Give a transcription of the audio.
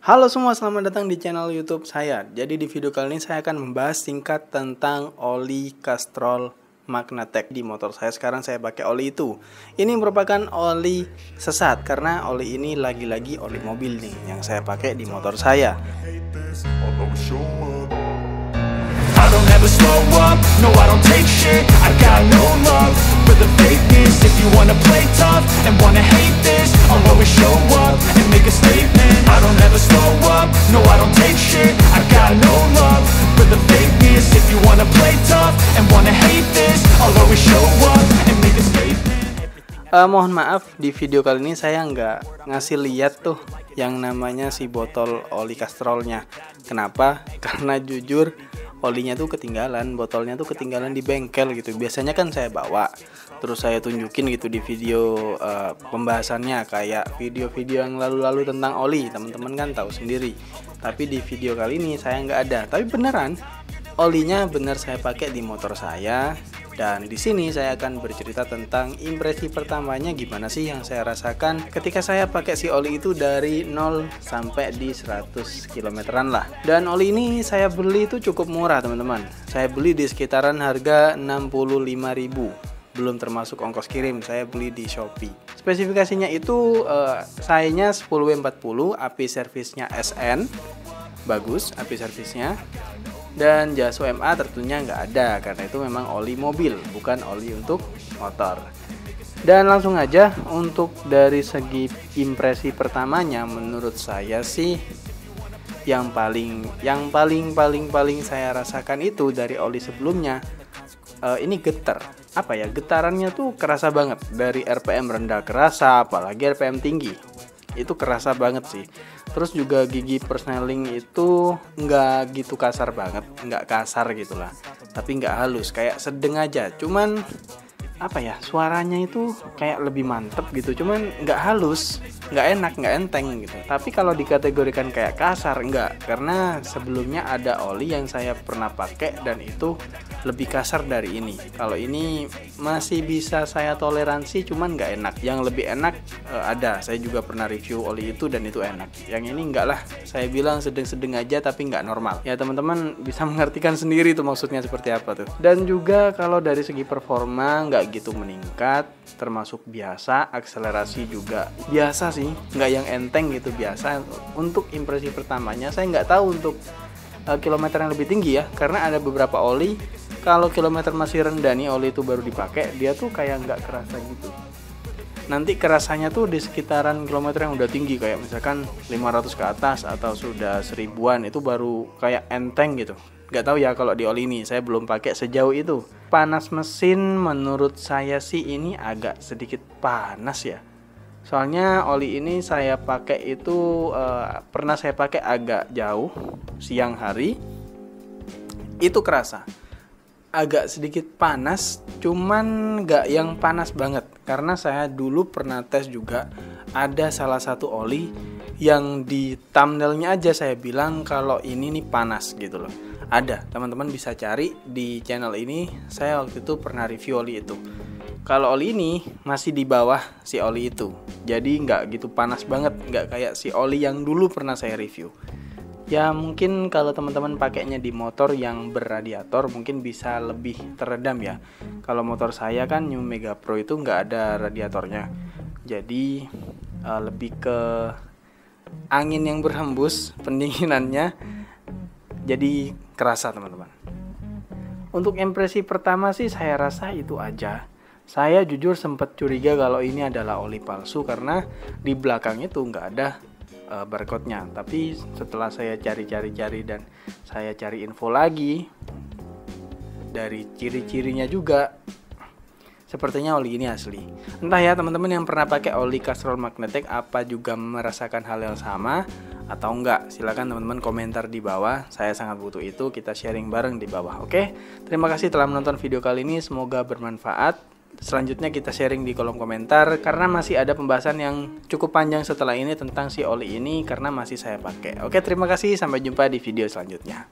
Halo semua, selamat datang di channel YouTube saya. Jadi di video kali ini saya akan membahas singkat tentang oli Castrol Magnatec di motor saya. Sekarang saya pakai oli itu. Ini merupakan oli sesat karena oli ini lagi-lagi oli mobil nih yang saya pakai di motor saya. I don't ever slow up, no I don't take shit. I got no love for the fakeness. If you wanna play tough and wanna hate this, I'll always show up and make a statement. I don't ever slow up, no I don't take shit. I got no love for the fakeness. If you wanna play tough and wanna hate this, I'll always show up and make a statement. Mohon maaf, di video kali ini saya nggak ngasih lihat tuh yang namanya si botol oli Castrolnya. Kenapa? Karena jujur olinya tuh ketinggalan, botolnya tuh ketinggalan di bengkel gitu. Biasanya kan saya bawa, terus saya tunjukin gitu di video pembahasannya, kayak video-video yang lalu-lalu tentang oli, teman-teman kan tahu sendiri. Tapi di video kali ini saya nggak ada. Tapi beneran, olinya bener saya pakai di motor saya. Dan di sini saya akan bercerita tentang impresi pertamanya gimana sih yang saya rasakan ketika saya pakai si oli itu dari 0 sampai di 100 kilometeran lah. Dan oli ini saya beli itu cukup murah teman-teman. Saya beli di sekitaran harga 65.000. Belum termasuk ongkos kirim, saya beli di Shopee. Spesifikasinya itu sayanya 10W40, API servisnya SN. Bagus API servisnya. Dan jas UMA tentunya nggak ada karena itu memang oli mobil, bukan oli untuk motor. Dan langsung aja untuk dari segi impresi pertamanya, menurut saya sih yang paling saya rasakan itu dari oli sebelumnya, ini getar. Apa ya, getarannya tuh kerasa banget. Dari RPM rendah kerasa, apalagi RPM tinggi itu kerasa banget sih. Terus juga gigi persneling itu nggak gitu kasar banget, nggak kasar gitulah, tapi nggak halus, kayak sedang aja. Cuman apa ya, suaranya itu kayak lebih mantep gitu, cuman nggak halus, nggak enak, nggak enteng gitu. Tapi kalau dikategorikan kayak kasar, enggak, karena sebelumnya ada oli yang saya pernah pakai dan itu lebih kasar dari ini. Kalau ini masih bisa saya toleransi, cuman nggak enak. Yang lebih enak ada, saya juga pernah review oli itu dan itu enak. Yang ini enggak lah, saya bilang sedang-sedang aja tapi nggak normal. Ya teman-teman bisa mengertikan sendiri tuh maksudnya seperti apa tuh. Dan juga kalau dari segi performa nggak gitu meningkat, termasuk biasa. Akselerasi juga biasa sih, nggak yang enteng gitu, biasa. Untuk impresi pertamanya saya nggak tahu untuk kilometer yang lebih tinggi ya, karena ada beberapa oli kalau kilometer masih rendah nih, oli itu baru dipakai, dia tuh kayak nggak kerasa gitu. Nanti kerasanya tuh di sekitaran kilometer yang udah tinggi, kayak misalkan 500 ke atas atau sudah 1000-an, itu baru kayak enteng gitu. Nggak tahu ya kalau di oli ini, saya belum pakai sejauh itu. Panas mesin menurut saya sih ini agak sedikit panas ya. Soalnya oli ini saya pakai itu pernah saya pakai agak jauh siang hari, itu kerasa agak sedikit panas, cuman nggak yang panas banget. Karena saya dulu pernah tes juga, ada salah satu oli yang di thumbnailnya aja saya bilang kalau ini nih panas gitu loh. Ada, teman-teman bisa cari di channel ini, saya waktu itu pernah review oli itu. Kalau oli ini masih di bawah si oli itu, jadi nggak gitu panas banget, nggak kayak si oli yang dulu pernah saya review. Ya mungkin kalau teman-teman pakainya di motor yang berradiator mungkin bisa lebih teredam ya. Kalau motor saya kan New Mega Pro itu nggak ada radiatornya, jadi lebih ke angin yang berhembus, pendinginannya jadi kerasa teman-teman. Untuk impresi pertama sih saya rasa itu aja. Saya jujur sempat curiga kalau ini adalah oli palsu karena di belakang itu nggak ada barcode-nya. Tapi setelah saya cari-cari dan saya cari info lagi dari ciri-cirinya juga, sepertinya oli ini asli. Entah ya teman-teman yang pernah pakai oli Castrol Magnatec apa juga merasakan hal yang sama atau enggak. Silakan teman-teman komentar di bawah. Saya sangat butuh itu, kita sharing bareng di bawah. Oke? Terima kasih telah menonton video kali ini, semoga bermanfaat. Selanjutnya kita sharing di kolom komentar karena masih ada pembahasan yang cukup panjang setelah ini tentang si oli ini karena masih saya pakai. Oke, terima kasih, sampai jumpa di video selanjutnya.